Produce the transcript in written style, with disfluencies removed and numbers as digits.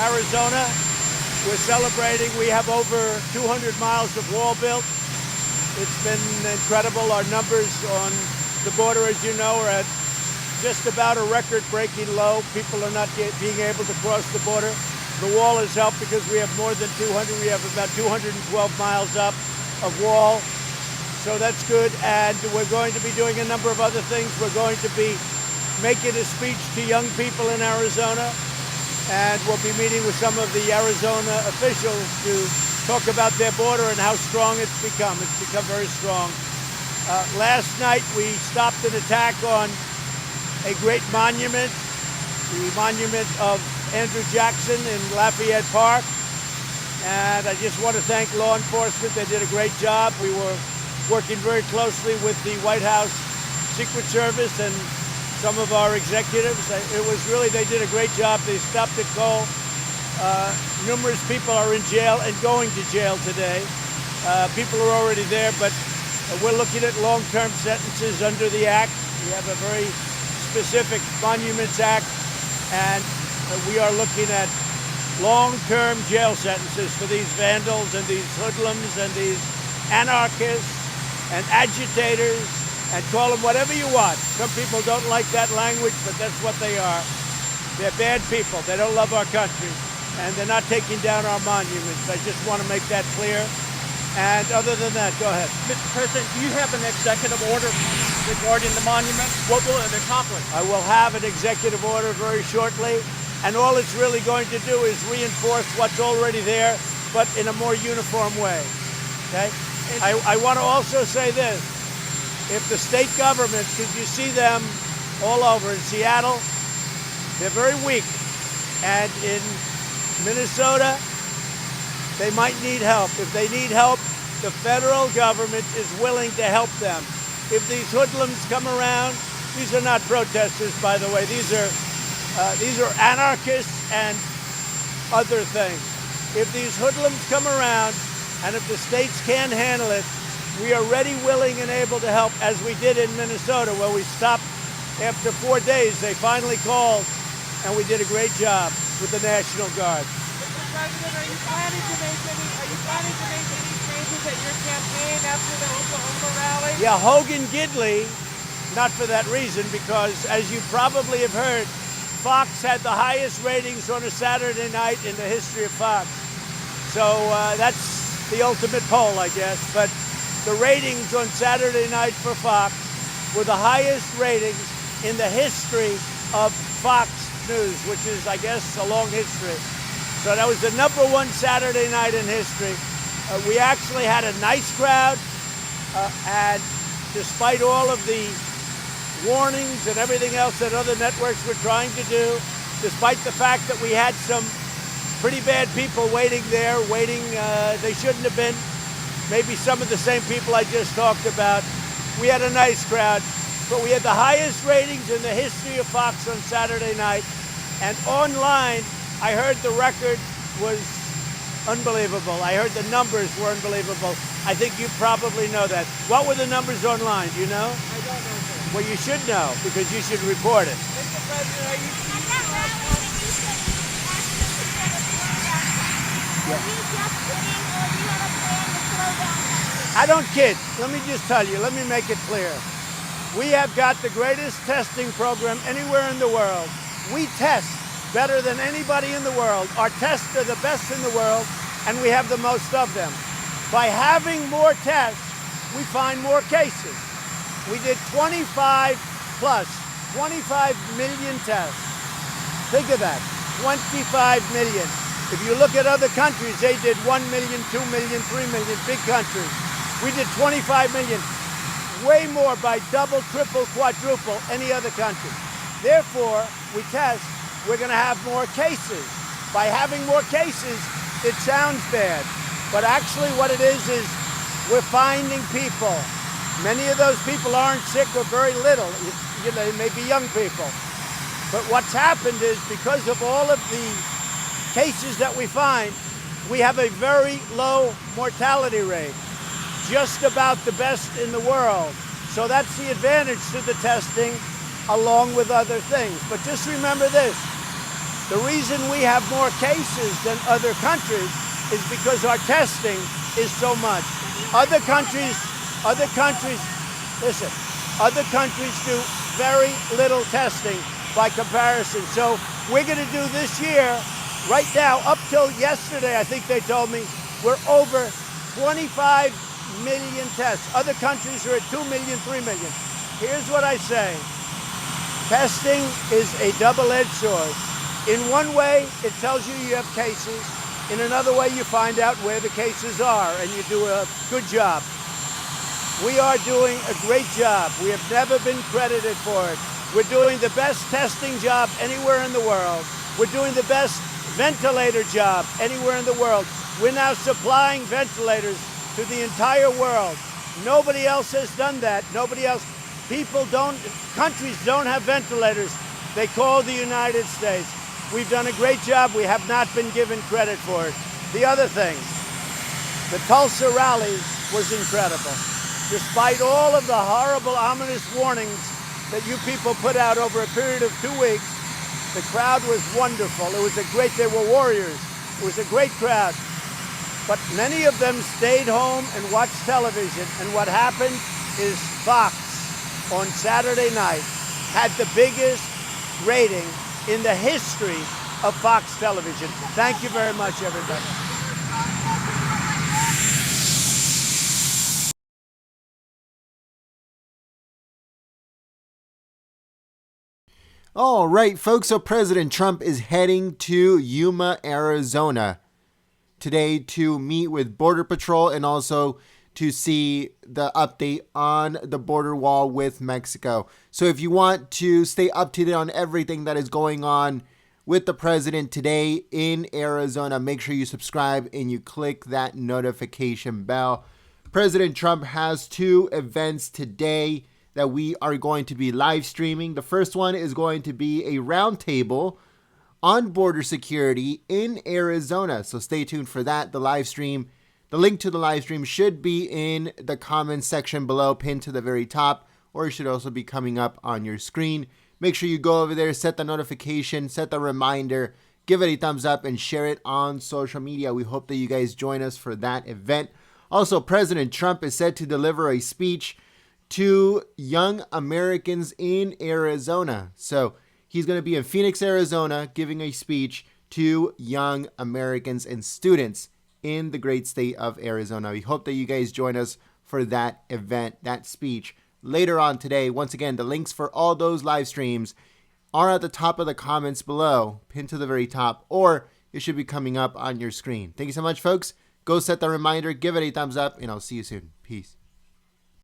Arizona. We're celebrating. We have over 200 miles of wall built. It's been incredible. Our numbers on the border, as you know, are at just about a record-breaking low. People are not being able to cross the border. The wall has helped because we have more than 200. We have about 212 miles up of wall. So that's good. And we're going to be doing a number of other things. We're going to be making a speech to young people in Arizona. And we'll be meeting with some of the Arizona officials to talk about their border and how strong it's become. It's become very strong. Last night we stopped an attack on a great monument, the monument of Andrew Jackson in Lafayette Park. And I just want to thank law enforcement. They did a great job. We were working very closely with the White House Secret Service and some of our executives. It was really, they did a great job. They stopped it cold. Numerous people are in jail and going to jail today. People are already there, but we're looking at long-term sentences under the Act. We have a very specific Monuments Act, and we are looking at long-term jail sentences for these vandals and these hoodlums and these anarchists and agitators, and call them whatever you want. Some people don't like that language, but that's what they are. They're bad people. They don't love our country, and they're not taking down our monuments. I just want to make that clear. And other than that, go ahead. Mr. President, do you have an executive order regarding the monument? What will it accomplish? I will have an executive order very shortly, and all it's really going to do is reinforce what's already there, but in a more uniform way. Okay? I want to also say this. If the state governments, because you see them all over in Seattle, they're very weak. And in Minnesota, they might need help. If they need help, the federal government is willing to help them. If these hoodlums come around, these are not protesters, by the way. These are anarchists and other things. If these hoodlums come around, and if the states can't handle it, we are ready, willing, and able to help, as we did in Minnesota, where we stopped after 4 days. They finally called, and we did a great job with the National Guard. Mr. President, are you planning to make any changes at your campaign after the Oklahoma rally? Yeah, Hogan Gidley, not for that reason, because as you probably have heard, Fox had the highest ratings on a Saturday night in the history of Fox. So that's the ultimate poll, I guess. But the ratings on Saturday night for Fox were the highest ratings in the history of Fox News, which is, I guess, a long history. So that was the #1 Saturday night in history. We actually had a nice crowd, and despite all of the warnings and everything else that other networks were trying to do, despite the fact that we had some pretty bad people waiting there, they shouldn't have been. Maybe some of the same people I just talked about. We had a nice crowd, but we had the highest ratings in the history of Fox on Saturday night. And online, I heard the record was unbelievable. I heard the numbers were unbelievable. I think you probably know that. What were the numbers online? Do you know? I don't know, sir. Well, you should know, because you should report it. Mr. President, are you I don't kid. Let me just tell you, let me make it clear. We have got the greatest testing program anywhere in the world. We test better than anybody in the world. Our tests are the best in the world, and we have the most of them. By having more tests, we find more cases. We did 25 million tests. Think of that, 25 million. If you look at other countries, they did 1 million, 2 million, 3 million, big countries. We did 25 million, way more by double, triple, quadruple any other country. Therefore, we test, we're going to have more cases. By having more cases, it sounds bad, but actually what it is we're finding people. Many of those people aren't sick or very little. You know, they may be young people. But what's happened is, because of all of the cases that we find, we have a very low mortality rate, just about the best in the world. So that's the advantage to the testing, along with other things. But just remember this, The reason we have more cases than other countries is because our testing is so much. Other countries, listen, other countries do very little testing by comparison. So we're going to do this year, right now, up till yesterday, I think they told me, we're over 25 million tests. Other countries are at 2 million, 3 million. Here's what I say. Testing is a double-edged sword. In one way, it tells you you have cases. In another way, you find out where the cases are, and you do a good job. We are doing a great job. We have never been credited for it. We're doing the best testing job anywhere in the world. We're doing the best ventilator job anywhere in the world. We're now supplying ventilators to the entire world. Nobody else has done that. Nobody else. Countries don't have ventilators. They call the United States. We've done a great job. We have not been given credit for it. The other thing, the Tulsa rally was incredible. Despite all of the horrible, ominous warnings that you people put out over a period of 2 weeks, the crowd was wonderful. They were warriors. It was a great crowd. But many of them stayed home and watched television. And what happened is Fox on Saturday night had the biggest rating in the history of Fox television. Thank you very much, everybody. All right, folks, so President Trump is heading to Yuma, Arizona today to meet with Border Patrol and also to see the update on the border wall with Mexico. So if you want to stay up to date on everything that is going on with the president today in Arizona, make sure you subscribe and you click that notification bell. President Trump has 2 events today that we are going to be live streaming. The first one is going to be a roundtable on border security in Arizona. So stay tuned for that, the live stream. The link to the live stream should be in the comments section below, pinned to the very top, or it should also be coming up on your screen. Make sure you go over there, set the notification, set the reminder, give it a thumbs up, and share it on social media. We hope that you guys join us for that event. Also, President Trump is set to deliver a speech to young Americans in Arizona. So he's going to be in Phoenix, Arizona, giving a speech to young Americans and students in the great state of Arizona. We hope that you guys join us for that event, that speech later on today. Once again, the links for all those live streams are at the top of the comments below, pinned to the very top, or it should be coming up on your screen. Thank you so much, folks. Go set the reminder, give it a thumbs up, and I'll see you soon. Peace.